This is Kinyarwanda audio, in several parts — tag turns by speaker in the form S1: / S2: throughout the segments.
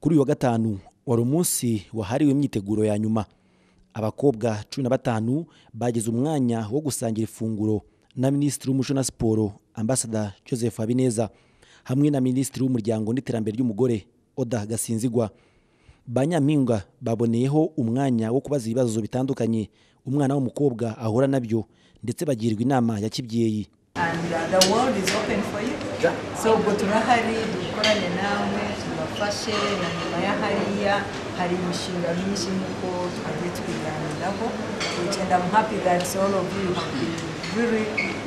S1: Kuri uyu wa gatanu wari umunsi wahariwe imyiteguro ya nyuma. Abakobwa 15 bagize umwanya wo gusangira ifunguro na Minisitiri w'Umuco na Siporo Ambassador Joseph Habineza hamwe na Minisitiri w'Umuryango n'Iterambere ry'Umugore Oda Gasinzigwa. Banyampinga baboneyeho umwanya wo kubaza ibibazo bitandukanye umwana w'umukobwa ahura nabyo ndetse bagirwa inama ya kibyeyi.
S2: And the world is open for you. So turahari dukoranye nawe tubafashe na nyuma ya hariya hari imishinga myinshi nkuko twagiye tubiganiraho, which and I'm happy that all of you have been really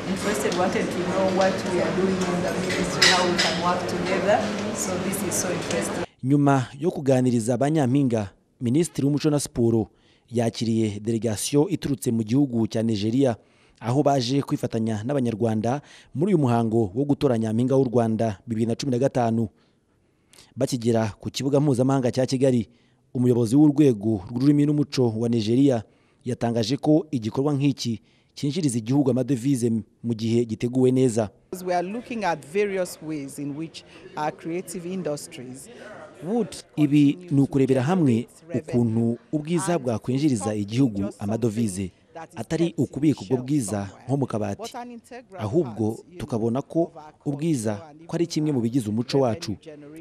S2: interested, wanted to know what we are doing in the ministry, how we can work together. So this is so interesting.
S1: Nyuma yo kuganiriza abanyampinga, Minisitiri w'Umuco na Siporo yakiriye delegation iturutse mu gihugu cya Nigeria, aho baje kwifatanya n'abanyarwanda muri uyu muhango wo gutora Nyampinga w'u Rwanda 2015. Bakigera ku kibuga mpuzamahanga cya Kigali, umuyobozi w'urwego rw'ururimi n'umuco wa Nigeria yatangaje ko igikorwa nk'iki cyinjiriza igihugu amadevize mu gihe giteguwe neza.
S3: We are looking at various ways in which our creative industries would
S1: Ibi ni ukurebera hamwe ukuntu ubwiza bwakwinjiriza igihugu amadovize, atari ukubika ubwo bwiza nko mu kabati, ahubwo tukabona ko ubwiza ko ari kimwe mu bigize umuco wacu,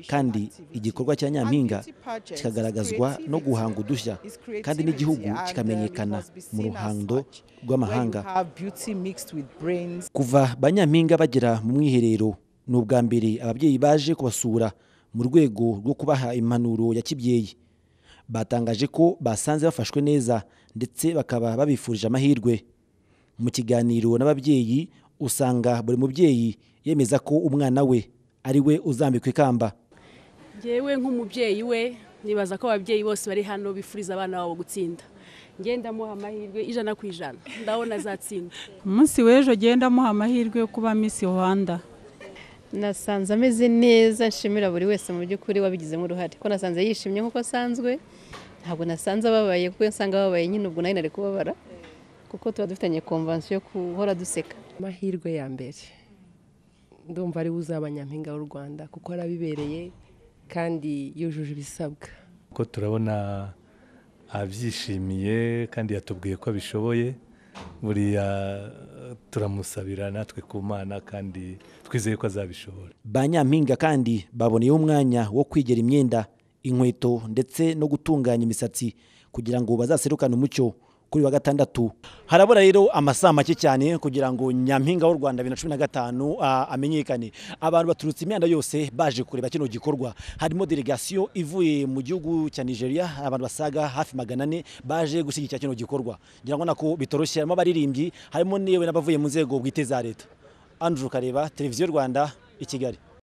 S1: kandi igikorwa cya Nyampinga kikagaragazwa no guhanga udushya, kandi n'igihugu kikamenyekana mu ruhando rw'amahanga. Kuva Banyampinga bagera mu mwiherero, ni ubwa mbere ababyeyi baje kubasura mu rwego rwo kubaha impanuro ya kibyeyi. Batangaje ko basanze bafashwe neza ndetse bakaba babifurije amahirwe. Mu kiganiro n'ababyeyi usanga buri mubyeyi yemeza ko umwana we ari we uzambikwa ikamba.
S4: Jewe nk'umubyeyi we nibaza ko ababyeyi bose bari hano bifuriza abana babo gutsinda. Ngenda muha amahirwe 100%. Ndabona azatsinda.
S5: Umunsi w'ejo genda muha amahirwe yo kuba Miss Rwanda.
S6: Nasanze ameze neza, nshimira buri wese mu by'ukuri wabigizemo uruhare. Ko nasanze yishimye nkuko sanzwe, ntabwo nasanze ababaye kuko nsanga ababaye nyine ubwo nari kubabara, kuko tuba dufitanye convention yo kuhora duseka.
S7: Amahirwe ya mbere ndumva ari uzaba Nyampinga w'u Rwanda kuko arabibereye kandi yujuje ibisabwa.
S8: Ko turabona abyishimiye kandi yatubwiye ko abishoboye, buriya turamusabira natwe ku Mana kandi twizeye ko azabishobora.
S1: Banyampinga kandi baboneyeho umwanya wo kwigera imyenda, inkweto ndetse no gutunganya imisatsi kugira ngo bazaserukane umucyo kuri wa gatandatu. Harabura rero amasaha make cyane kugira ngo Nyampinga w'u Rwanda 2015 amenyekane. Abantu baturutse imyanda yose baje kureba kino gikorwa. Harimo delegation ivuye mu gihugu cya Nigeria, abantu basaga hafi 400 baje gushyigikira kino gikorwa. Ngira ngo nako bitoroshye, harimo abaririmbyi, harimo niwe n'abavuye mu nzego bwite za leta. Andrew Kareba, Televiziyo Rwanda, i Kigali.